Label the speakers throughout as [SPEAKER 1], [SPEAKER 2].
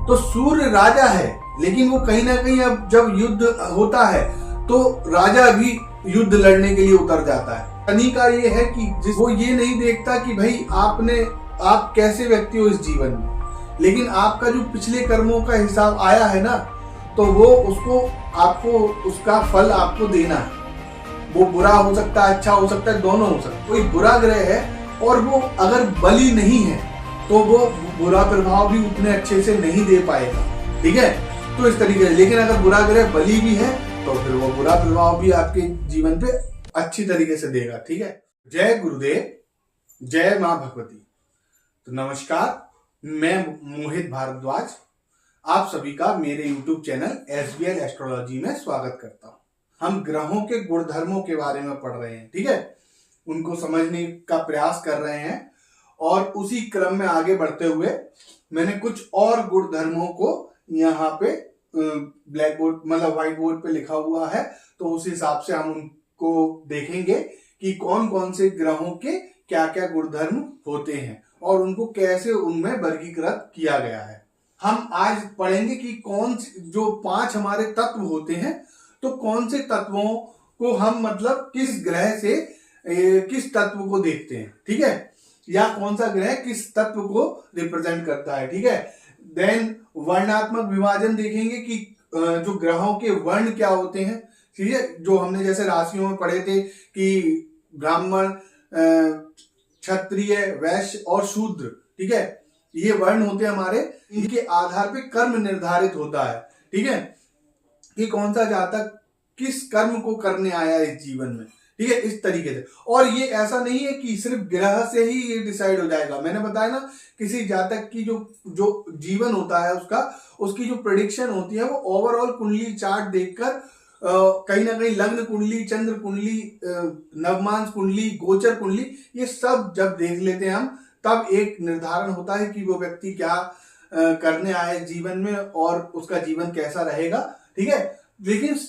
[SPEAKER 1] तो सूर्य राजा है, लेकिन वो कहीं ना कहीं अब जब युद्ध होता है तो राजा भी युद्ध लड़ने के लिए उतर जाता है। शनि का ये है कि वो ये नहीं देखता कि भाई आप कैसे व्यक्ति हो इस जीवन में, लेकिन आपका जो पिछले कर्मों का हिसाब आया है ना, तो वो आपको उसका फल आपको देना है। वो बुरा हो सकता है, अच्छा हो सकता है, दोनों हो सकता है। कोई बुरा ग्रह है और वो अगर बली नहीं है तो वो बुरा प्रभाव भी उतने अच्छे से नहीं दे पाएगा, ठीक है। तो इस तरीके से, लेकिन अगर बुरा ग्रह बली भी है तो फिर वो बुरा प्रभाव भी आपके जीवन पे अच्छी तरीके से देगा, ठीक है। जय गुरुदेव, जय मां भगवती। तो नमस्कार, मैं मोहित भारद्वाज आप सभी का मेरे YouTube चैनल SBL एस्ट्रोलॉजी में स्वागत करता हूं। हम ग्रहों के गुणधर्मों के बारे में पढ़ रहे हैं, ठीक है, उनको समझने का प्रयास कर रहे हैं और उसी क्रम में आगे बढ़ते हुए मैंने कुछ और गुणधर्मों को यहाँ पे ब्लैक बोर्ड मतलब व्हाइट बोर्ड पे लिखा हुआ है, तो उस हिसाब से हम उनको देखेंगे कि कौन कौन से ग्रहों के क्या क्या गुणधर्म होते हैं और उनको कैसे उनमें वर्गीकृत किया गया है। हम आज पढ़ेंगे कि जो 5 हमारे तत्व होते हैं, तो कौन से तत्वों को हम मतलब किस ग्रह से किस तत्व को देखते हैं, ठीक है, या कौन सा ग्रह किस तत्व को रिप्रेजेंट करता है, ठीक है। देन वर्णात्मक विभाजन देखेंगे कि जो ग्रहों के वर्ण क्या होते हैं, ठीक है, जो हमने जैसे राशियों में पढ़े थे कि ब्राह्मण, क्षत्रिय, वैश्य और शूद्र, ठीक है, ये वर्ण होते हैं हमारे। इनके आधार पे कर्म निर्धारित होता है, ठीक है, कि कौन सा जातक किस कर्म को करने आया है इस जीवन में, ठीक है, इस तरीके से। और ये ऐसा नहीं है कि सिर्फ ग्रह से ही ये डिसाइड हो जाएगा। मैंने बताया ना, किसी जातक की जो जीवन होता है उसकी जो प्रेडिक्शन होती है वो ओवरऑल कुंडली चार्ट देखकर कहीं ना कहीं लग्न कुंडली, चंद्र कुंडली, नवमांश कुंडली, गोचर कुंडली, ये सब जब देख लेते हैं हम, तब एक निर्धारण होता है कि वो व्यक्ति क्या करने आया है जीवन में और उसका जीवन कैसा रहेगा, ठीक है। लेकिन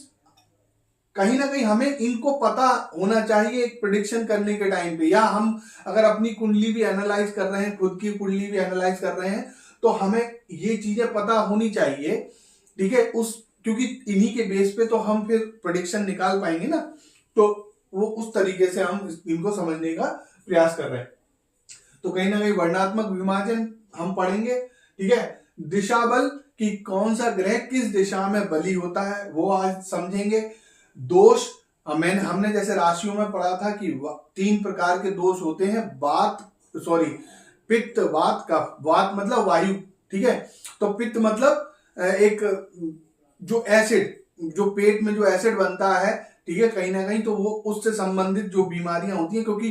[SPEAKER 1] कहीं ना कहीं हमें इनको पता होना चाहिए एक प्रेडिक्शन करने के टाइम पे, या हम अगर अपनी कुंडली भी एनालाइज कर रहे हैं, खुद की कुंडली भी एनालाइज कर रहे हैं, तो हमें ये चीजें पता होनी चाहिए, ठीक है, क्योंकि इन्हीं के बेस पे तो हम फिर प्रेडिक्शन निकाल पाएंगे ना। तो वो उस तरीके से हम इनको समझने का प्रयास कर रहे हैं। तो कहीं ना कहीं वर्णात्मक विभाजन हम पढ़ेंगे, ठीक है। दिशा बल कि कौन सा ग्रह किस दिशा में बली होता है वो आज समझेंगे। दोष हमने जैसे राशियों में पढ़ा था कि 3 प्रकार के दोष होते हैं, पित्त, वात, कफ। वात मतलब वायु, ठीक है, तो पित्त मतलब एक जो एसिड, जो पेट में जो एसिड बनता है, ठीक है, कहीं ना कहीं तो वो उससे संबंधित जो बीमारियां होती हैं, क्योंकि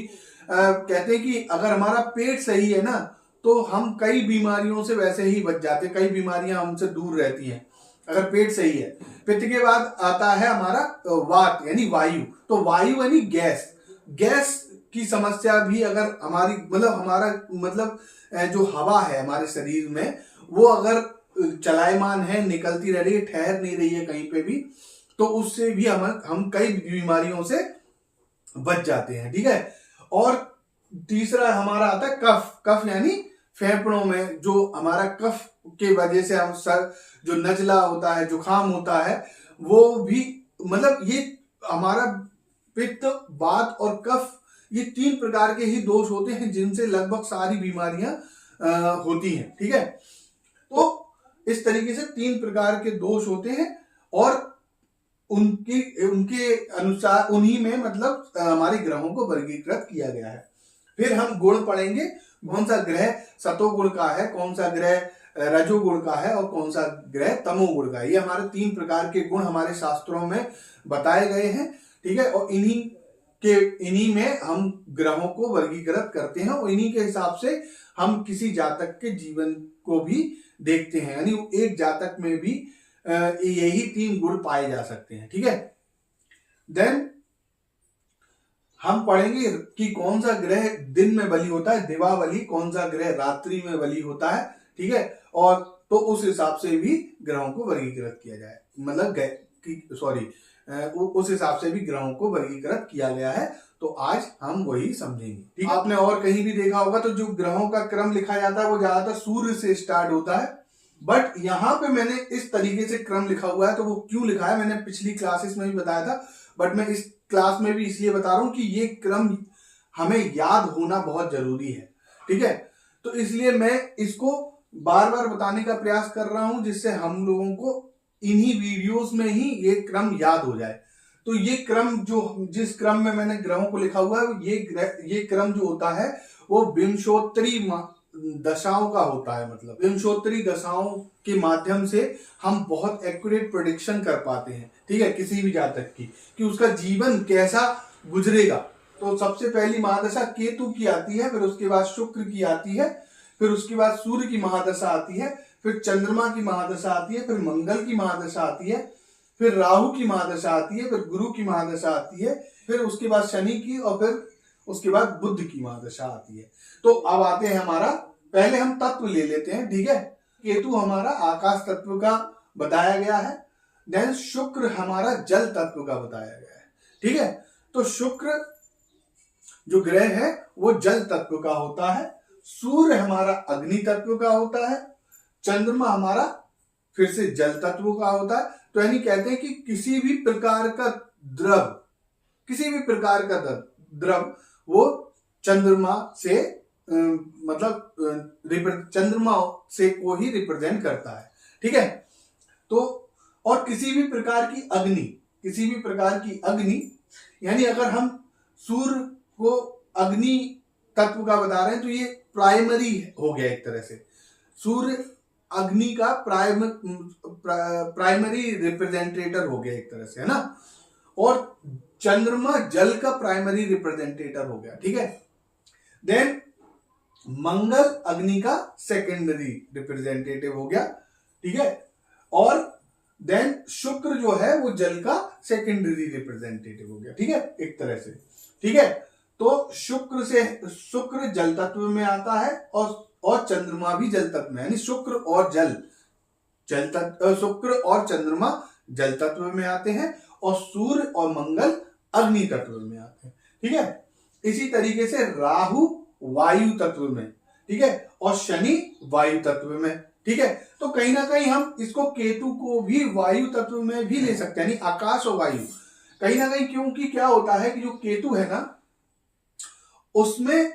[SPEAKER 1] कहते हैं कि अगर हमारा पेट सही है ना तो हम कई बीमारियों से वैसे ही बच जाते हैं, कई बीमारियां हमसे दूर रहती हैं अगर पेट सही है। पित्त के बाद आता है हमारा वात यानी वायु, तो वायु यानी गैस की समस्या भी अगर हमारा जो हवा है हमारे शरीर में वो अगर चलायमान है, निकलती रह रही है, ठहर नहीं रही है कहीं पे भी, तो उससे भी हम कई बीमारियों से बच जाते हैं, ठीक है। और तीसरा हमारा आता है कफ यानी फेफड़ों में जो हमारा कफ के वजह से हम जो नजला होता है, जुकाम होता है, वो भी ये हमारा पित्त, वात और कफ, ये 3 प्रकार के ही दोष होते हैं जिनसे लगभग सारी बीमारियां होती हैं, ठीक है। तो इस तरीके से 3 प्रकार के दोष होते हैं और उनके अनुसार उन्हीं में हमारे ग्रहों को वर्गीकृत किया गया है। फिर हम गुण पढ़ेंगे, कौन सा ग्रह सतोगुण का है, कौन सा ग्रह रजोगुण का है और कौन सा ग्रह तमोगुण का है। ये हमारे 3 प्रकार के गुण हमारे शास्त्रों में बताए गए हैं, ठीक है, और इन्हीं में हम ग्रहों को वर्गीकृत करते हैं और इन्हीं के हिसाब से हम किसी जातक के जीवन को भी देखते हैं, यानी एक जातक में भी यही 3 गुण पाए जा सकते हैं, ठीक है। देन हम पढ़ेंगे कि कौन सा ग्रह दिन में बली होता है, दिवाबली, कौन सा ग्रह रात्रि में बली होता है, ठीक है, और तो उस हिसाब से भी ग्रहों को वर्गीकृत किया जाए, उस हिसाब से भी ग्रहों को वर्गीकृत किया गया है। तो आज हम वही समझेंगे, ठीक है। आपने और कहीं भी देखा होगा तो जो ग्रहों का क्रम लिखा जाता है वो ज्यादातर सूर्य से स्टार्ट होता है, बट यहाँ पे मैंने इस तरीके से क्रम लिखा हुआ है, तो वो क्यों लिखा है मैंने पिछली क्लासेस में भी बताया था, बट मैं इस क्लास में भी इसलिए बता रहा हूं कि ये क्रम हमें याद होना बहुत जरूरी है, ठीक है। तो इसलिए मैं इसको बार बार बताने का प्रयास कर रहा हूं, जिससे हम लोगों को इन्हीं वीडियोस में ही ये क्रम याद हो जाए। तो ये क्रम जो जिस क्रम में मैंने ग्रहों को लिखा हुआ है, ये क्रम जो होता है वो विंशोत्तरी दशाओं का होता है। मतलब विंशोत्तरी दशाओं के माध्यम से हम बहुत एक्यूरेट प्रेडिक्शन कर पाते हैं, ठीक है, किसी भी जातक की, कि उसका जीवन कैसा गुजरेगा। तो सबसे पहली महादशा केतु की आती है, फिर उसके बाद शुक्र की आती है, फिर उसके बाद सूर्य की महादशा आती है, फिर चंद्रमा की महादशा आती है, फिर मंगल की महादशा आती है, फिर राहु की महादशा आती है, फिर गुरु की महादशा आती है, फिर उसके बाद शनि की, और फिर उसके बाद बुध की महादशा आती है। तो अब आते हैं हमारा, पहले हम तत्व ले लेते हैं, ठीक है। केतु हमारा आकाश तत्व का बताया गया है, देन शुक्र हमारा जल तत्व का बताया गया है, ठीक है। तो शुक्र जो ग्रह है वो जल तत्व का होता है, सूर्य हमारा अग्नि तत्व का होता है, चंद्रमा हमारा फिर से जल तत्व का होता है। तो यानी कहते हैं कि किसी भी प्रकार का द्रव वो चंद्रमा से चंद्रमा से को ही रिप्रेजेंट करता है, ठीक है। तो और किसी भी प्रकार की अग्नि यानी अगर हम सूर्य को अग्नि तत्व का बता रहे हैं तो ये प्राइमरी हो गया एक तरह से, सूर्य अग्नि का प्राइमरी रिप्रेजेंटेटर हो गया एक तरह से, है ना। और चंद्रमा जल का प्राइमरी रिप्रेजेंटेटर हो गया, ठीक है। देन मंगल अग्नि का सेकेंडरी रिप्रेजेंटेटिव हो गया, ठीक है। और देन शुक्र जो है वो जल का सेकेंडरी रिप्रेजेंटेटिव हो गया, ठीक है, एक तरह से, ठीक है। तो शुक्र जल तत्व में आता है, और चंद्रमा भी जल तत्व में, यानी शुक्र और चंद्रमा जल तत्व में आते हैं, और सूर्य और मंगल अग्नि तत्व में आते हैं, ठीक है। इसी तरीके से राहु वायु तत्व में, ठीक है, और शनि वायु तत्व में, ठीक है। तो कहीं ना कहीं हम इसको केतु को भी वायु तत्व में भी ले सकते हैं, यानी आकाश और वायु कहीं ना कहीं, क्योंकि क्या होता है कि जो केतु है ना उसमें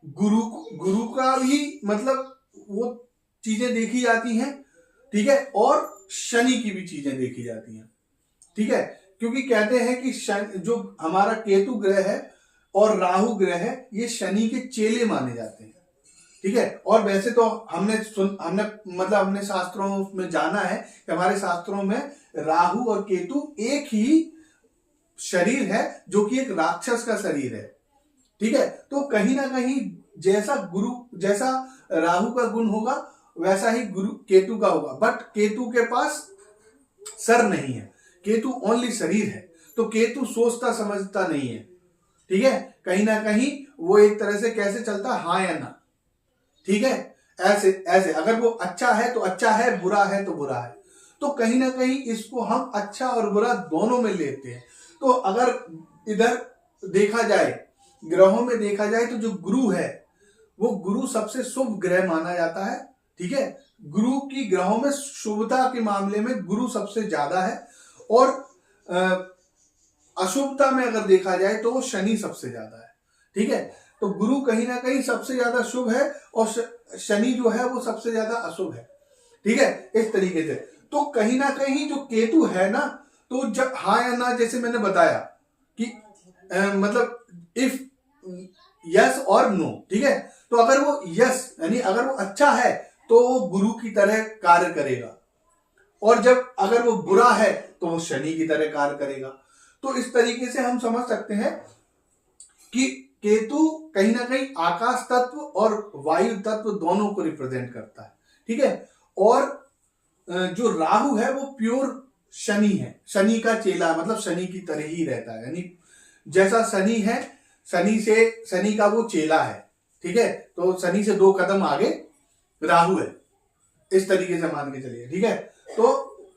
[SPEAKER 1] गुरु का भी मतलब वो चीजें देखी जाती हैं, ठीक है, और शनि की भी चीजें देखी जाती हैं, ठीक है। क्योंकि कहते हैं कि जो हमारा केतु ग्रह है और राहु ग्रह है ये शनि के चेले माने जाते हैं, ठीक है। और वैसे तो हमने शास्त्रों में जाना है कि हमारे शास्त्रों में राहु और केतु एक ही शरीर है, जो कि एक राक्षस का शरीर है, ठीक है। तो कहीं ना कहीं जैसा राहु का गुण होगा वैसा ही केतु का होगा, बट केतु के पास सर नहीं है, केतु ओनली शरीर है। तो केतु सोचता समझता नहीं है, ठीक है। कहीं ना कहीं वो एक तरह से कैसे चलता, हाँ या ना, ठीक है, ऐसे अगर वो अच्छा है तो अच्छा है, बुरा है तो बुरा है। तो कहीं ना कहीं इसको हम अच्छा और बुरा दोनों में लेते हैं। तो अगर इधर देखा जाए, ग्रहों में देखा जाए, तो जो गुरु है वो गुरु सबसे शुभ ग्रह माना जाता है, ठीक है। गुरु की ग्रहों में शुभता के मामले में गुरु सबसे ज्यादा है, और अशुभता में अगर देखा जाए तो वो शनि सबसे ज्यादा है, ठीक है। तो गुरु कहीं ना कहीं सबसे ज्यादा शुभ है, और शनि जो है वो सबसे ज्यादा अशुभ है, ठीक है, इस तरीके से। तो कहीं ना कहीं जो केतु है ना, तो जब हाँ या ना, जैसे मैंने बताया कि मतलब इफ यस और नो, ठीक है। तो अगर वो यस यानी अगर वो अच्छा है तो वो गुरु की तरह कार्य करेगा, और जब अगर वो बुरा है तो वो शनि की तरह कार्य करेगा। तो इस तरीके से हम समझ सकते हैं कि केतु कहीं ना कहीं आकाश तत्व और वायु तत्व दोनों को रिप्रेजेंट करता है, ठीक है। और जो राहु है वो प्योर शनि है, शनि का चेला, मतलब शनि की तरह ही रहता है, यानी जैसा शनि है, शनि का वो चेला है, ठीक है। तो शनि से 2 कदम आगे राहु है, इस तरीके से मान के चलिए, ठीक है। तो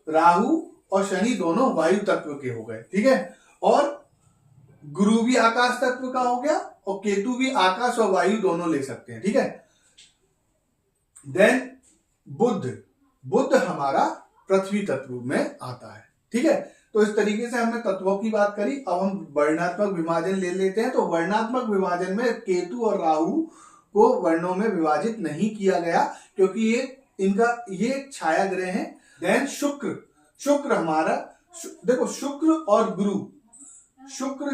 [SPEAKER 1] राहु और शनि दोनों वायु तत्व के हो गए, ठीक है। और गुरु भी आकाश तत्व का हो गया, और केतु भी आकाश और वायु दोनों ले सकते हैं, ठीक है। देन बुध, बुध हमारा पृथ्वी तत्व में आता है। ठीक है, तो इस तरीके से हमने तत्वों की बात करी। अब हम वर्णात्मक विभाजन ले लेते हैं। तो वर्णात्मक विभाजन में केतु और राहु को वर्णों में विभाजित नहीं किया गया, क्योंकि ये छाया ग्रह हैं। देन शुक्र, शुक्र हमारा देखो, शुक्र और गुरु, शुक्र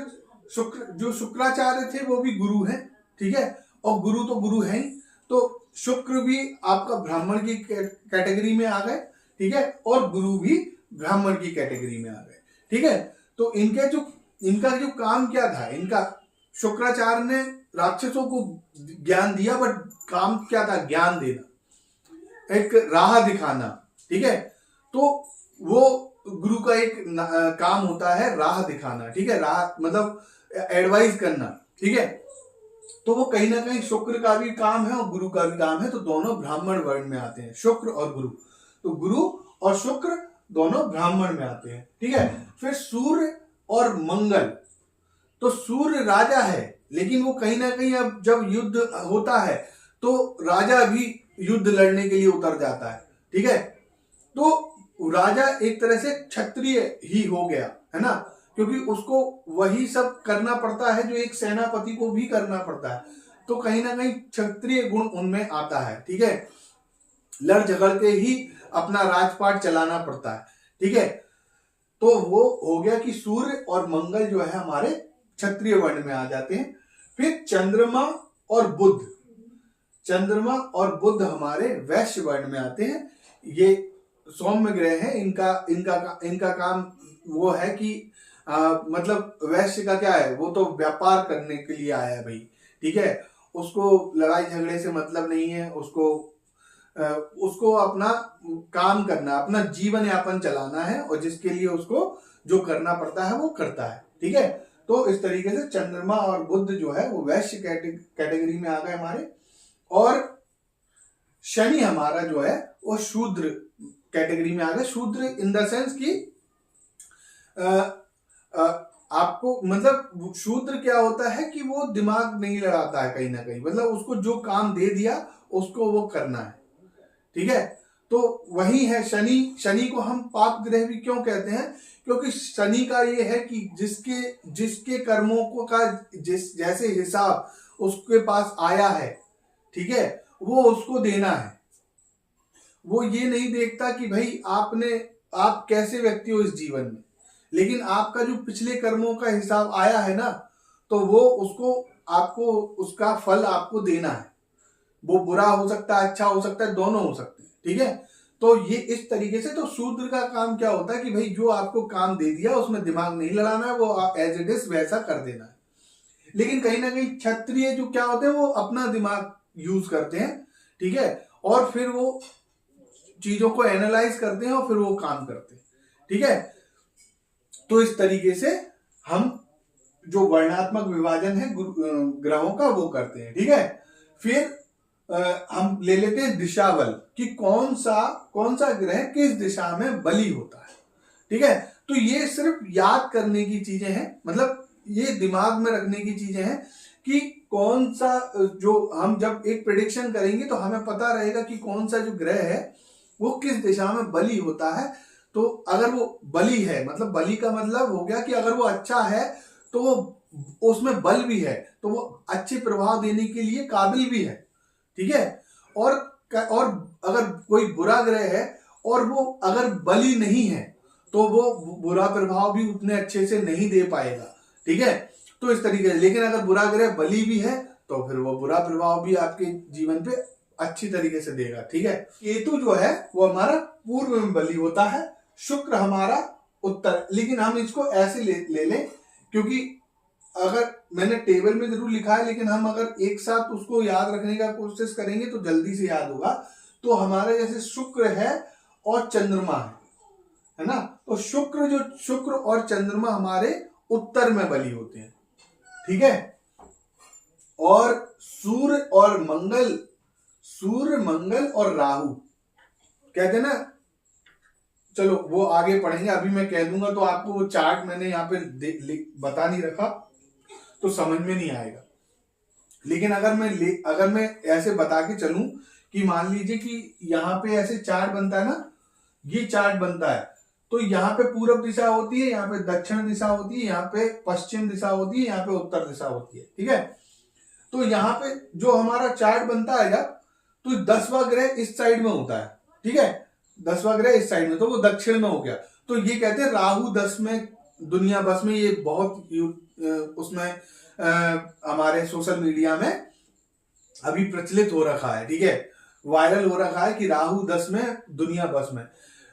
[SPEAKER 1] जो शुक्राचार्य थे वो भी गुरु हैं। ठीक है, और गुरु तो गुरु है ही, तो शुक्र भी आपका ब्राह्मण की कैटेगरी में आ गए। ठीक है, और गुरु भी ब्राह्मण की कैटेगरी में आ गए। ठीक है, तो इनका जो काम क्या था, इनका शुक्राचार्य ने राक्षसों को ज्ञान दिया, बट काम क्या था, ज्ञान देना, एक राह दिखाना। ठीक है, तो वो गुरु का एक काम होता है राह दिखाना। ठीक है, राह मतलब एडवाइस करना। ठीक है, तो वो कहीं ना कहीं शुक्र का भी काम है और गुरु का भी काम है। तो दोनों ब्राह्मण वर्ण में आते हैं, शुक्र और गुरु। तो गुरु और शुक्र दोनों ब्राह्मण में आते हैं। ठीक है, फिर सूर्य और मंगल, तो सूर्य राजा है, लेकिन वो कहीं ना कहीं अब जब युद्ध होता है तो राजा भी युद्ध लड़ने के लिए उतर जाता है। ठीक है, तो राजा एक तरह से क्षत्रिय ही हो गया है ना, क्योंकि उसको वही सब करना पड़ता है जो एक सेनापति को भी करना पड़ता है। तो कहीं ना कहीं क्षत्रिय गुण उनमें आता है। ठीक है, लड़ झगड़ के ही अपना राजपाट चलाना पड़ता है। ठीक है, तो वो हो गया कि सूर्य और मंगल जो है हमारे क्षत्रिय वर्ण में आ जाते हैं। फिर चंद्रमा और बुध, चंद्रमा और बुध हमारे वैश्य वर्ण में आते हैं। ये सौम्य ग्रह है, इनका काम वो है कि मतलब वैश्य का क्या है, वो तो व्यापार करने के लिए आया है भाई। ठीक है, उसको लड़ाई झगड़े से मतलब नहीं है, उसको अपना काम करना, अपना जीवन यापन चलाना है, और जिसके लिए उसको जो करना पड़ता है वो करता है। ठीक है, तो इस तरीके से चंद्रमा और बुध जो है वो वैश्य कैटेगरी में आ गए हमारे। और शनि हमारा जो है वो शूद्र कैटेगरी में आ गए। शूद्र इन द सेंस कि आपको मतलब शूद्र क्या होता है कि वो दिमाग नहीं लड़ाता है कहीं ना कहीं, मतलब उसको जो काम दे दिया उसको वो करना है। ठीक है, तो वही है शनि। शनि को हम पाप ग्रह भी क्यों कहते हैं, क्योंकि शनि का ये है कि जिसके कर्मों को का जैसे हिसाब उसके पास आया है, ठीक है, वो उसको देना है। वो ये नहीं देखता कि भाई आप कैसे व्यक्ति हो इस जीवन में, लेकिन आपका जो पिछले कर्मों का हिसाब आया है ना, तो वो आपको उसका फल आपको देना है। वो बुरा हो सकता है, अच्छा हो सकता है, दोनों हो सकते हैं। ठीक है, तो ये इस तरीके से, तो शूद्र का काम क्या होता है कि भाई जो आपको काम दे दिया उसमें दिमाग नहीं लड़ाना है, वो एज इट इज वैसा कर देना है। लेकिन कहीं ना कहीं क्षत्रिय जो क्या होते हैं वो अपना दिमाग यूज करते हैं। ठीक है, और फिर वो चीजों को एनालाइज करते हैं और फिर वो काम करते हैं। ठीक है, तो इस तरीके से हम जो वर्णात्मक विभाजन है ग्रहों का वो करते हैं। ठीक है, फिर हम ले लेते हैं दिशा बल कि कौन सा ग्रह किस दिशा में बली होता है। ठीक है, तो ये सिर्फ याद करने की चीजें हैं, मतलब ये दिमाग में रखने की चीजें हैं कि कौन सा, जो हम जब एक प्रेडिक्शन करेंगे तो हमें पता रहेगा कि कौन सा जो ग्रह है वो किस दिशा में बली होता है। तो अगर वो बली है, मतलब बली का मतलब हो गया कि अगर वो अच्छा है तो वो उसमें बल भी है, तो वो अच्छे प्रभाव देने के लिए काबिल भी है। ठीक है, और अगर कोई बुरा ग्रह है और वो अगर बली नहीं है तो वो बुरा प्रभाव भी उतने अच्छे से नहीं दे पाएगा। ठीक है, तो इस तरीके से, लेकिन अगर बुरा ग्रह बली भी है तो फिर वो बुरा प्रभाव भी आपके जीवन पे अच्छी तरीके से देगा। ठीक है, केतु जो है वो हमारा पूर्व में बली होता है, शुक्र हमारा उत्तर। लेकिन हम इसको ऐसे ले लें, क्योंकि अगर मैंने टेबल में जरूर लिखा है, लेकिन हम अगर एक साथ उसको याद रखने का कोशिश करेंगे तो जल्दी से याद होगा। तो हमारे जैसे शुक्र है और चंद्रमा है ना, तो शुक्र और चंद्रमा हमारे उत्तर में बली होते हैं। ठीक है, और सूर्य मंगल और राहु कहते हैं ना, चलो वो आगे पढ़ेंगे, अभी मैं कह दूंगा तो आपको वो चार्ट मैंने यहाँ पे बता नहीं रखा तो समझ में नहीं आएगा। लेकिन अगर मैं ऐसे बता के चलूं कि मान लीजिए कि यहाँ पे ऐसे चार्ट बनता है ना, ये चार्ट बनता है, तो यहाँ पे पूरब दिशा होती है, यहाँ पे दक्षिण दिशा होती है, यहाँ पे पश्चिम दिशा होती है, यहाँ पे उत्तर दिशा होती है, ठीक है। तो यहाँ पे जो हमारा चार्ट बनता है जब, तो 10वां ग्रह इस साइड में होता है, ठीक है, 10वां ग्रह इस साइड में, तो वो दक्षिण में हो गया। तो ये कहते हैं राहु 10 में दुनिया बस में, ये बहुत उसमें हमारे सोशल मीडिया में अभी प्रचलित हो रखा है, ठीक है, वायरल हो रखा है कि राहु 10 में दुनिया बस में।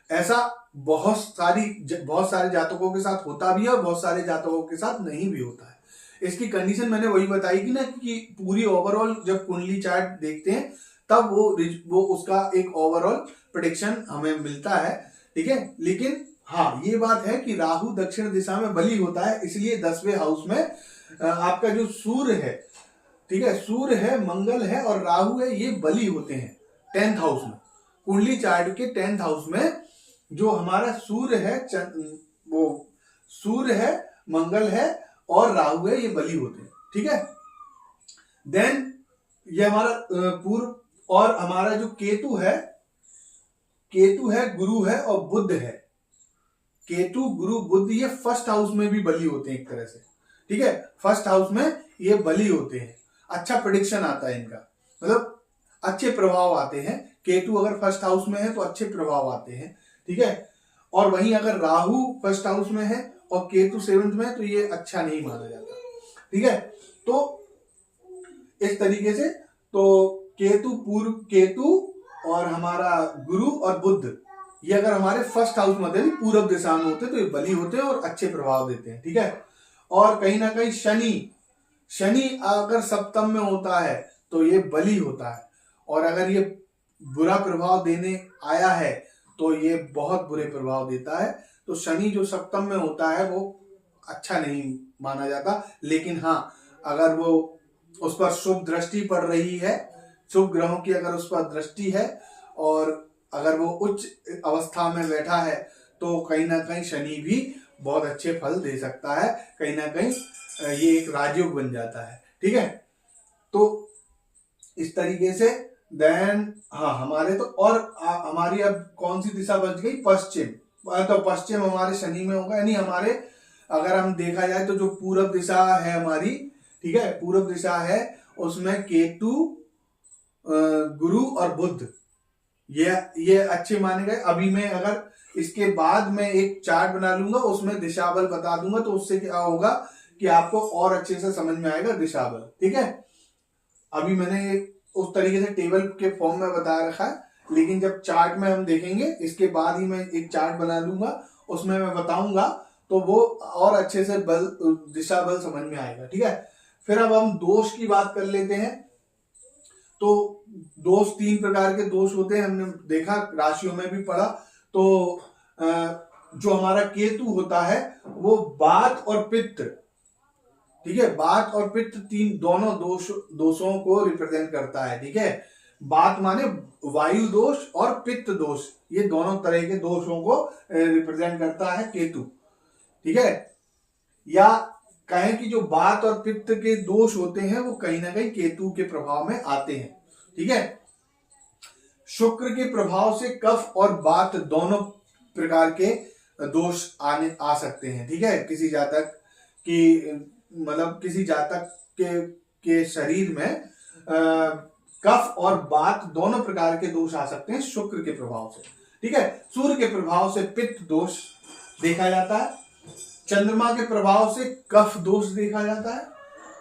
[SPEAKER 1] ऐसा बहुत सारे जातकों के साथ होता भी है और बहुत सारे जातकों के साथ नहीं भी होता है। इसकी कंडीशन मैंने वही बताई कि ना, कि पूरी ओवरऑल जब कुंडली चार्ट देखते हैं तब वो उसका एक ओवरऑल प्रेडिक्शन हमें मिलता है, ठीक है। लेकिन हाँ, ये बात है कि राहु दक्षिण दिशा में बली होता है, इसलिए 10वें हाउस में आपका जो सूर्य है, ठीक है, सूर्य है, मंगल है और राहु है, ये बली होते हैं 10th हाउस में। कुंडली चार्ट के 10th हाउस में जो हमारा सूर्य है, वो सूर्य है, मंगल है और राहु है, ये बली होते हैं, ठीक है। देन ये हमारा पूर्व, और हमारा जो केतु है, गुरु है और बुध है। केतु, गुरु, बुध ये फर्स्ट हाउस में भी बली होते हैं एक तरह से, ठीक है, फर्स्ट हाउस में ये बली होते हैं। अच्छा प्रेडिक्शन आता है इनका, मतलब अच्छे प्रभाव आते हैं। केतु अगर फर्स्ट हाउस में है तो अच्छे प्रभाव आते हैं, ठीक है। और वहीं अगर राहु फर्स्ट हाउस में है और केतु 7th में है तो ये अच्छा नहीं माना जाता, ठीक है। तो इस तरीके से तो केतु और हमारा गुरु और बुध, ये अगर हमारे फर्स्ट हाउस में पूरब दिशा में होते तो ये बली होते हैं और अच्छे प्रभाव देते हैं, ठीक है। और कहीं ना कहीं शनि अगर सप्तम में होता है तो ये बली होता है, और अगर ये बुरा प्रभाव देने आया है तो ये बहुत बुरे प्रभाव देता है। तो शनि जो सप्तम में होता है वो अच्छा नहीं माना जाता, लेकिन हाँ, अगर वो उस पर शुभ दृष्टि पड़ रही है, शुभ ग्रहों की अगर उस पर दृष्टि है और अगर वो उच्च अवस्था में बैठा है तो कहीं ना कहीं शनि भी बहुत अच्छे फल दे सकता है, कहीं ना कहीं ये एक राजयोग बन जाता है, ठीक है। तो इस तरीके से देन हाँ, हमारे तो और हमारी अब कौन सी दिशा बच गई, पश्चिम। तो पश्चिम हमारे शनि में होगा, यानी हमारे अगर हम देखा जाए तो जो पूरब दिशा है हमारी, ठीक है, पूरब दिशा है, उसमें केतु, गुरु और बुध ये अच्छे माने गए। अभी मैं अगर इसके बाद में एक चार्ट बना लूंगा, उसमें दिशा बल बता दूंगा, तो उससे क्या होगा कि आपको और अच्छे से समझ में आएगा दिशा बल, ठीक है। अभी मैंने उस तरीके से टेबल के फॉर्म में बता रखा है, लेकिन जब चार्ट में हम देखेंगे इसके बाद ही मैं एक चार्ट बना लूंगा, उसमें मैं बताऊंगा, तो वो और अच्छे से दिशा बल समझ में आएगा, ठीक है। फिर अब हम दोष की बात कर लेते हैं। तो दोष 3 प्रकार के दोष होते हैं, हमने देखा, राशियों में भी पढ़ा। तो जो हमारा केतु होता है वो वात और पित्त, ठीक है, वात और पित्त दोनों दोषों को रिप्रेजेंट करता है, ठीक है। वात माने वायु दोष और पित्त दोष, ये दोनों तरह के दोषों को रिप्रेजेंट करता है केतु, ठीक है। या कहें कि जो वात और पित्त के दोष होते हैं वो कहीं ना कहीं केतु के प्रभाव में आते हैं, ठीक है। शुक्र के प्रभाव से कफ और वात दोनों प्रकार के दोष आ सकते हैं, ठीक है। किसी जातक की, मतलब किसी जातक के शरीर में कफ और वात दोनों प्रकार के दोष आ सकते हैं शुक्र के प्रभाव से, ठीक है। सूर्य के प्रभाव से पित्त दोष देखा जाता है, चंद्रमा के प्रभाव से कफ दोष देखा जाता है,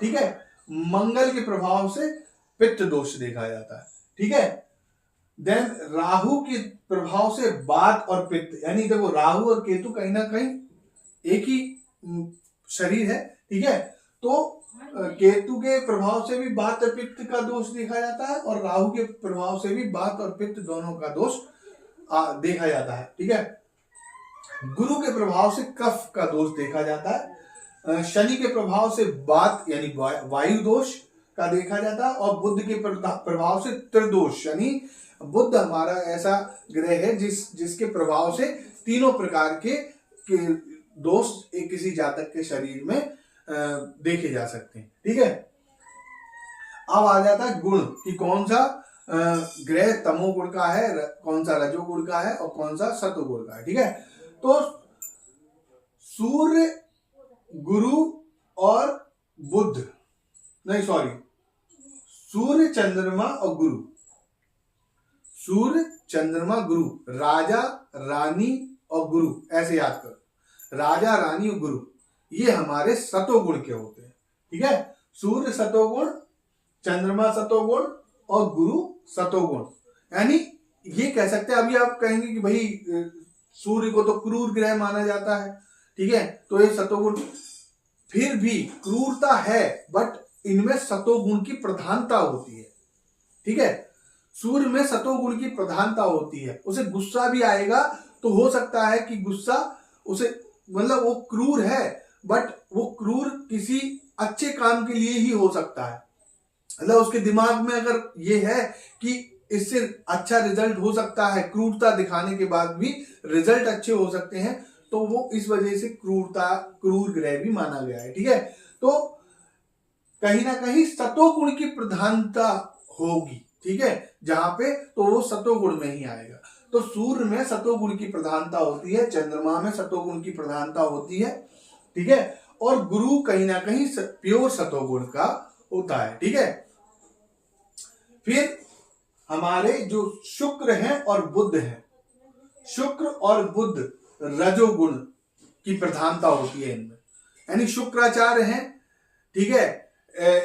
[SPEAKER 1] ठीक है। मंगल के प्रभाव से पित्त दोष देखा जाता है, ठीक है। देन राहु के प्रभाव से वात और पित्त, यानी देखो राहु और केतु कहीं ना कहीं एक ही शरीर है, ठीक है। तो केतु के प्रभाव से भी वात और पित्त का दोष देखा जाता है और राहु के प्रभाव से भी वात और पित्त दोनों का दोष देखा जाता है, ठीक है। गुरु के प्रभाव से कफ का दोष देखा जाता है, शनि के प्रभाव से वात यानी वायु दोष का देखा जाता है, और बुध के प्रभाव से त्रिदोष, यानी बुध हमारा ऐसा ग्रह है जिसके प्रभाव से तीनों प्रकार के दोष एक किसी जातक के शरीर में देखे जा सकते हैं, ठीक है। अब आ जाता है गुण कि कौन सा ग्रह तमोगुण का है, कौन सा रजोगुण का है और कौन सा सतोगुण का है। ठीक है, तो सूर्य, गुरु और बुध, नहीं सॉरी, सूर्य, चंद्रमा और गुरु, सूर्य, चंद्रमा, गुरु, राजा, रानी और गुरु, ऐसे याद करो, राजा, रानी और गुरु, ये हमारे सतोगुण के होते हैं। ठीक है, सूर्य सतोगुण, चंद्रमा सतोगुण और गुरु सतोगुण। यानी ये कह सकते हैं, अभी आप कहेंगे कि भाई सूर्य को तो क्रूर ग्रह माना जाता है, ठीक है, तो ये सतोगुण, फिर भी क्रूरता है, बट इनमें सतोगुण की प्रधानता होती है। ठीक है, सूर्य में सतोगुण की प्रधानता होती है, उसे गुस्सा भी आएगा तो हो सकता है कि गुस्सा उसे, मतलब वो क्रूर है बट वो क्रूर किसी अच्छे काम के लिए ही हो सकता है। मतलब उसके दिमाग में अगर ये है कि इससे अच्छा रिजल्ट हो सकता है, क्रूरता दिखाने के बाद भी रिजल्ट अच्छे हो सकते हैं, तो वो इस वजह से क्रूर ग्रह भी माना गया है। ठीक है, तो कहीं ना कहीं सतोगुण की प्रधानता होगी। ठीक है, जहां पे तो वो सतोगुण में ही आएगा। तो सूर्य में सतोगुण की प्रधानता होती है, चंद्रमा में सतोगुण की प्रधानता होती है। ठीक है, और गुरु कहीं ना कहीं प्योर सतोगुण का होता है। ठीक है, फिर हमारे जो शुक्र हैं और बुध हैं, शुक्र और बुध रजोगुण की प्रधानता होती है इनमें। यानी शुक्राचार्य हैं, ठीक है,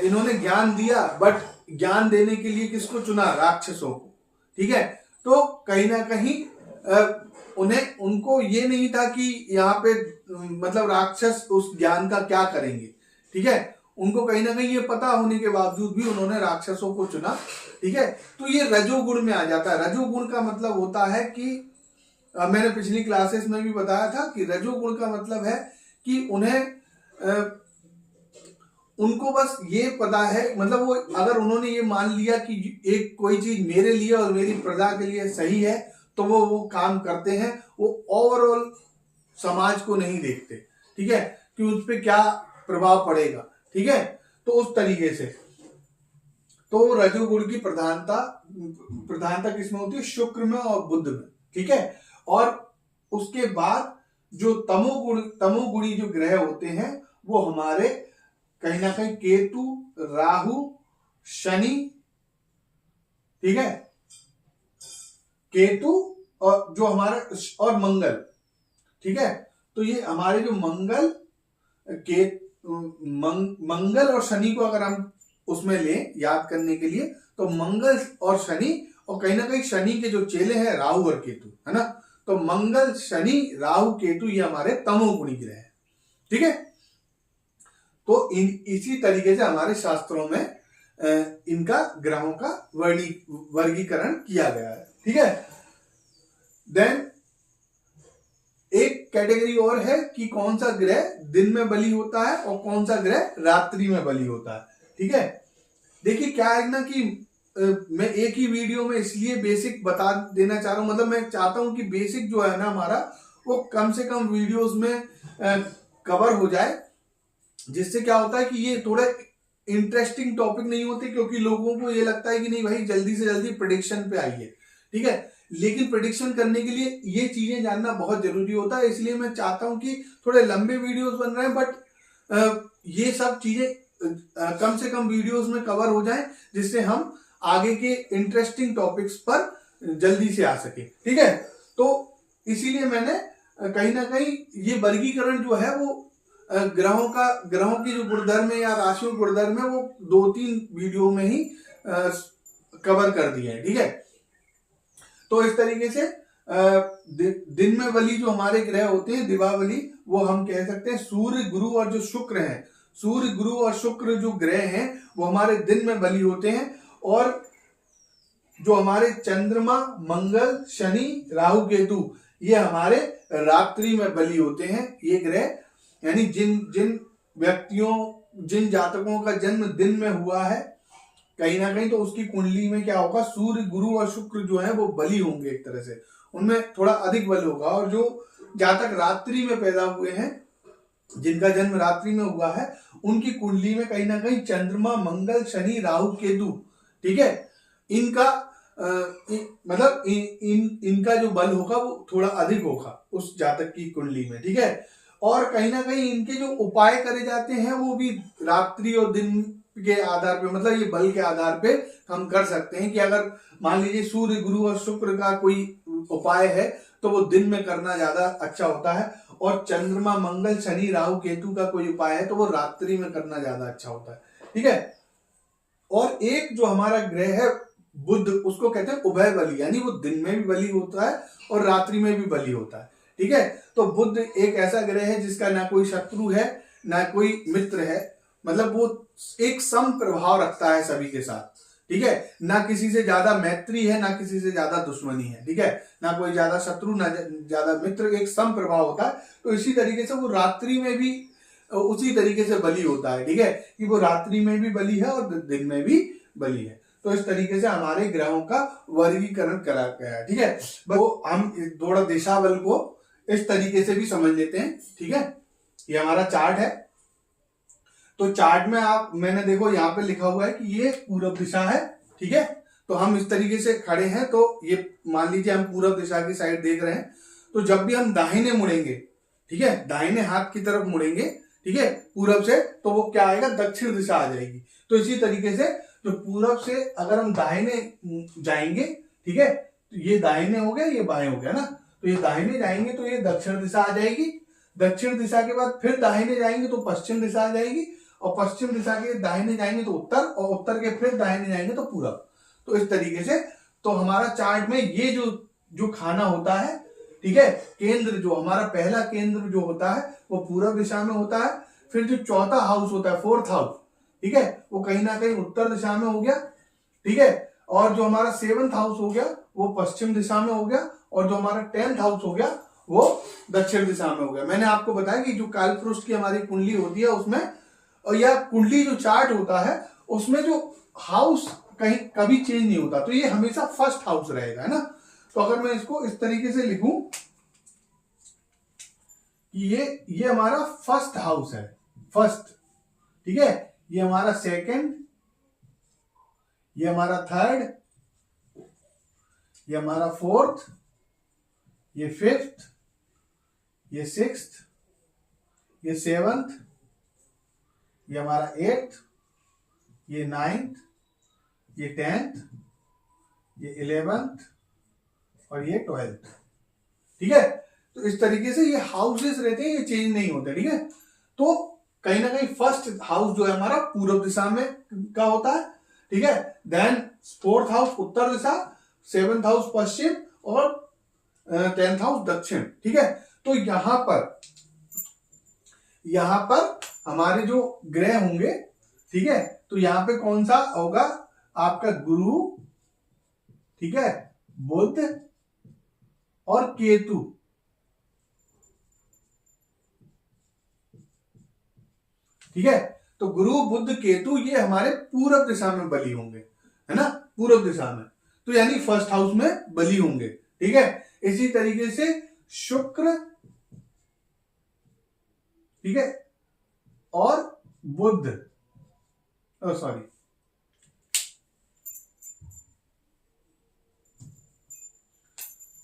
[SPEAKER 1] इन्होंने ज्ञान दिया, बट ज्ञान देने के लिए किसको चुना? राक्षसों को। ठीक है, तो कहीं ना कहीं उनको ये नहीं था कि यहाँ पे मतलब राक्षस उस ज्ञान का क्या करेंगे। ठीक है, उनको कहीं ना कहीं ये पता होने के बावजूद भी उन्होंने राक्षसों को चुना। ठीक है, तो ये रजोगुण में आ जाता है। रजोगुण का मतलब होता है कि मैंने पिछली क्लासेस में भी बताया था कि रजोगुण का मतलब है कि उनको बस ये पता है, मतलब वो अगर उन्होंने ये मान लिया कि एक कोई चीज मेरे लिए और मेरी प्रजा के लिए सही है, तो वो काम करते हैं। वो ओवरऑल समाज को नहीं देखते। ठीक है, कि उस पर क्या प्रभाव पड़ेगा। ठीक है, तो उस तरीके से तो रजोगुण की प्रधानता किसमें होती है? शुक्र में और बुध में। ठीक है, और उसके बाद जो तमोगुणी जो ग्रह होते हैं वो हमारे कहीं ना कहीं केतु, राहु, शनि, ठीक है, केतु और जो हमारा और मंगल। ठीक है, तो ये हमारे जो मंगल और शनि को अगर हम उसमें लें याद करने के लिए, तो मंगल और शनि, और कहीं ना कहीं शनि के जो चेले हैं राहु और केतु, है ना, तो मंगल, शनि, राहु, केतु ये हमारे तमोगुणी ग्रह हैं। ठीक है, तो इसी तरीके से हमारे शास्त्रों में इनका ग्रहों का वर्गीकरण किया गया है। ठीक है, देन एक कैटेगरी और है कि कौन सा ग्रह दिन में बलि होता है और कौन सा ग्रह रात्रि में बलि होता है। ठीक है, देखिए क्या है ना कि मैं एक ही वीडियो में इसलिए बेसिक बता देना चाह रहा हूं, मतलब मैं चाहता हूं कि बेसिक जो है ना हमारा वो कम से कम वीडियोस में कवर हो जाए, जिससे क्या होता है कि ये थोड़ा इंटरेस्टिंग टॉपिक नहीं होते, क्योंकि लोगों को ये लगता है कि नहीं भाई जल्दी से जल्दी प्रेडिक्शन पे आइए। ठीक है, लेकिन प्रेडिक्शन करने के लिए ये चीजें जानना बहुत जरूरी होता है, इसलिए मैं चाहता हूं कि थोड़े लंबे वीडियोस बन रहे हैं, बट ये सब चीजें कम से कम वीडियोस में कवर हो जाएं, जिससे हम आगे के इंटरेस्टिंग टॉपिक्स पर जल्दी से आ सके। ठीक है, तो इसीलिए मैंने कहीं ना कहीं ये वर्गीकरण जो है वो ग्रहों की जो गुणधर्म है या राशियों के गुणधर्म है वो 2-3 वीडियो में ही कवर कर दिए हैं। ठीक है, तो इस तरीके से दिन में बलि जो हमारे ग्रह होते हैं दिवाबली, वो हम कह सकते हैं सूर्य, गुरु और जो शुक्र हैं, सूर्य, गुरु और शुक्र जो ग्रह हैं वो हमारे दिन में बलि होते हैं, और जो हमारे चंद्रमा, मंगल, शनि, राहु, केतु ये हमारे रात्रि में बलि होते हैं। ये ग्रह यानी जिन व्यक्तियों, जिन जातकों का जन्म दिन में हुआ है कहीं ना कहीं, तो उसकी कुंडली में क्या होगा? सूर्य, गुरु और शुक्र जो है वो बलि होंगे, एक तरह से उनमें थोड़ा अधिक बल होगा। और जो जातक रात्रि में पैदा हुए हैं, जिनका जन्म रात्रि में हुआ है, उनकी कुंडली में कहीं ना कहीं चंद्रमा, मंगल, शनि, राहु, केतु, ठीक है, इनका मतलब इनका जो बल होगा वो थोड़ा अधिक होगा उस जातक की कुंडली में, ठीक है। और कहीं ना कहीं इनके जो उपाय करे जाते हैं वो भी रात्रि और दिन के आधार पे, मतलब ये बल के आधार पे हम कर सकते हैं कि अगर मान लीजिए सूर्य, गुरु और शुक्र का कोई उपाय है तो वो दिन में करना ज्यादा अच्छा होता है, और चंद्रमा, मंगल, शनि, राहु, केतु का कोई उपाय है तो वो रात्रि में करना ज्यादा अच्छा होता है, ठीक है। और एक जो हमारा ग्रह है बुध, उसको कहते हैं उभय बली, यानी वो दिन में भी बली होता है और रात्रि में भी बली होता है, ठीक है। तो बुध एक ऐसा ग्रह है जिसका ना कोई शत्रु है ना कोई मित्र है, मतलब वो एक सम प्रभाव रखता है सभी के साथ, ठीक है। ना किसी से ज्यादा मैत्री है ना किसी से ज्यादा दुश्मनी है, ठीक है। ना कोई ज्यादा शत्रु ना ज्यादा मित्र, एक सम प्रभाव होता है। तो इसी तरीके से वो रात्रि में भी उसी तरीके से बली होता है, ठीक है, कि वो रात्रि में भी बली है और दिन में भी बली है। तो इस तरीके से हमारे ग्रहों का वर्गीकरण करा गया है, ठीक है। वो हम थोड़ा दिशा बल को इस तरीके से भी समझ लेते हैं, ठीक है। ये हमारा चार्ट है, तो चार्ट में मैंने देखो यहाँ पे लिखा हुआ है कि ये पूर्व दिशा है, ठीक है। तो हम इस तरीके से खड़े हैं, तो ये मान लीजिए हम पूर्व दिशा की साइड देख रहे हैं, तो जब भी हम दाहिने मुड़ेंगे, ठीक है, दाहिने हाथ की तरफ मुड़ेंगे, ठीक है, पूरब से, तो वो क्या आएगा, दक्षिण दिशा आ जाएगी। तो इसी तरीके से जो पूरब से अगर हम दाहिने जाएंगे, ठीक है, तो ये दाहिने हो गया, ये बाएं हो गया ना, तो ये दाहिने जाएंगे तो ये दक्षिण दिशा आ जाएगी। दक्षिण दिशा के बाद फिर दाहिने जाएंगे तो पश्चिम दिशा आ जाएगी, और पश्चिम दिशा के दाहिने जाएंगे तो उत्तर, और उत्तर के फिर दाहिने जाएंगे तो पूरब। तो इस तरीके से तो हमारा चार्ट में ये जो खाना होता है, ठीक है, केंद्र जो हमारा पहला केंद्र जो होता है वो पूर्व दिशा में होता है। फिर जो चौथा हाउस होता है, फोर्थ हाउस, ठीक है, वो कहीं ना कहीं उत्तर दिशा में हो गया, ठीक है। और जो हमारा सेवंथ हाउस हो गया वो पश्चिम दिशा में हो गया, और जो हमारा 10th हाउस हो गया वो दक्षिण दिशा में हो गया। मैंने आपको बताया कि जो कालपुरुष की हमारी कुंडली होती है उसमें, और यह कुंडली जो चार्ट होता है उसमें जो हाउस कहीं कभी चेंज नहीं होता, तो ये हमेशा फर्स्ट हाउस रहेगा, है ना। तो अगर मैं इसको इस तरीके से लिखूं कि ये हमारा फर्स्ट हाउस है, फर्स्ट, ठीक है, ये हमारा सेकंड, ये हमारा थर्ड, ये हमारा फोर्थ, ये फिफ्थ, ये सिक्स्थ, ये सेवंथ, ये हमारा 8th, ये 9th, ये 10th, ये 11th और ये 12th, ठीक है। तो इस तरीके से ये हाउसेस रहते हैं, ये चेंज नहीं होते, ठीक है। तो कहीं ना कहीं फर्स्ट हाउस जो है हमारा पूर्व दिशा में का होता है, ठीक है। देन फोर्थ हाउस उत्तर दिशा, सेवंथ हाउस पश्चिम, और 10th हाउस दक्षिण, ठीक है। तो यहां पर हमारे जो ग्रह होंगे, ठीक है, तो यहां पे कौन सा होगा, आपका गुरु, ठीक है, बुध और केतु, ठीक है। तो गुरु, बुध, केतु ये हमारे पूरब दिशा में बली होंगे, है ना, पूरब दिशा में, तो यानी फर्स्ट हाउस में बली होंगे, ठीक है। इसी तरीके से शुक्र, ठीक है, और बुध, सॉरी,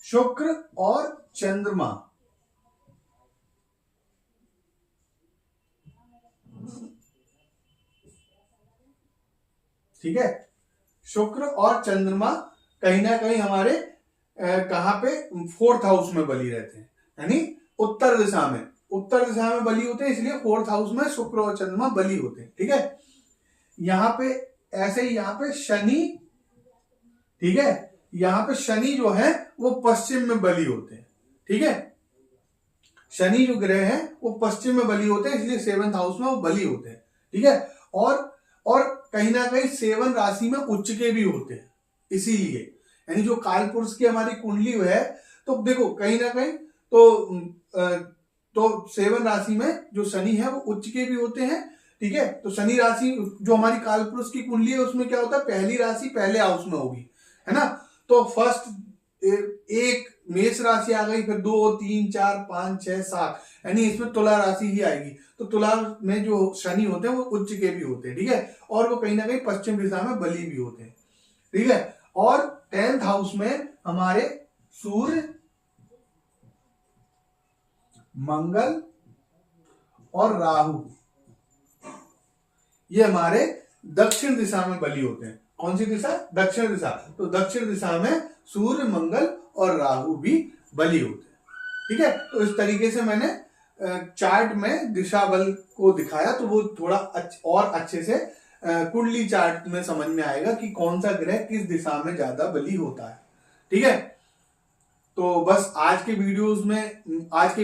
[SPEAKER 1] शुक्र और चंद्रमा, ठीक है, शुक्र और चंद्रमा कहीं ना कहीं हमारे कहां पे, फोर्थ हाउस में बली रहते हैं, यानी उत्तर दिशा में, उत्तर दिशा में बली होते हैं, इसलिए फोर्थ हाउस में शुक्र और चंद्रमा बली होते हैं, ठीक है। यहां पे ऐसे ही यहां पे शनि, ठीक है, यहां पे शनि जो है वो पश्चिम में बली होते हैं, ठीक है। शनि जो ग्रह है वो पश्चिम में बली होते हैं, इसलिए 7th हाउस में वो बली होते हैं, ठीक है। और कहीं ना कहीं 7 राशि में उच्च के भी होते हैं, इसीलिए यानी जो कालपुरुष की हमारी कुंडली है, तो देखो कहीं ना कहीं तो 7 राशि में जो शनि है वो उच्च के भी होते हैं, ठीक है। तो शनि राशि जो हमारी कालपुरुष की कुंडली है उसमें क्या होता है, पहली राशि पहले हाउस में होगी, है ना। तो फर्स्ट एक मेष राशि आ गई, फिर 2, 3, 4, 5, 6, 7, यानी इसमें तुला राशि ही आएगी। तो तुला में जो शनि होते हैं वो उच्च के भी होते हैं, ठीक है, और वो कहीं ना कहीं पश्चिम दिशा में बली भी होते हैं, ठीक है। और 10th हाउस में हमारे सूर्य, मंगल और राहु ये हमारे दक्षिण दिशा में बली होते हैं। कौन सी दिशा? दक्षिण दिशा। तो दक्षिण दिशा में सूर्य, मंगल और राहु भी बली होते हैं। ठीक है, तो इस तरीके से मैंने चार्ट में दिशा बल को दिखाया, तो वो थोड़ा और अच्छे से कुंडली चार्ट में समझ में आएगा कि कौन सा ग्रह किस दिशा में ज्यादा बली होता है। ठीक है, तो बस आज के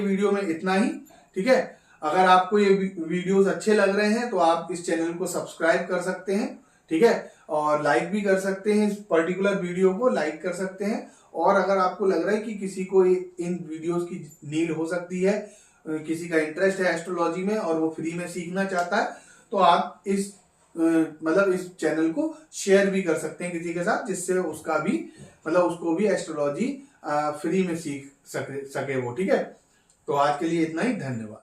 [SPEAKER 1] वीडियो में इतना ही। ठीक है, अगर आपको ये वीडियोस अच्छे लग रहे हैं तो आप इस चैनल को सब्सक्राइब कर सकते हैं। ठीक है, और लाइक भी कर सकते हैं, इस पर्टिकुलर वीडियो को लाइक कर सकते हैं। और अगर आपको लग रहा है कि किसी को इन वीडियोस की नीड हो सकती है, किसी का इंटरेस्ट है एस्ट्रोलॉजी में और वो फ्री में सीखना चाहता है, तो आप इस चैनल को शेयर भी कर सकते हैं किसी के साथ, जिससे उसको भी एस्ट्रोलॉजी फ्री में सीख सके वो। ठीक है, तो आज के लिए इतना ही। धन्यवाद।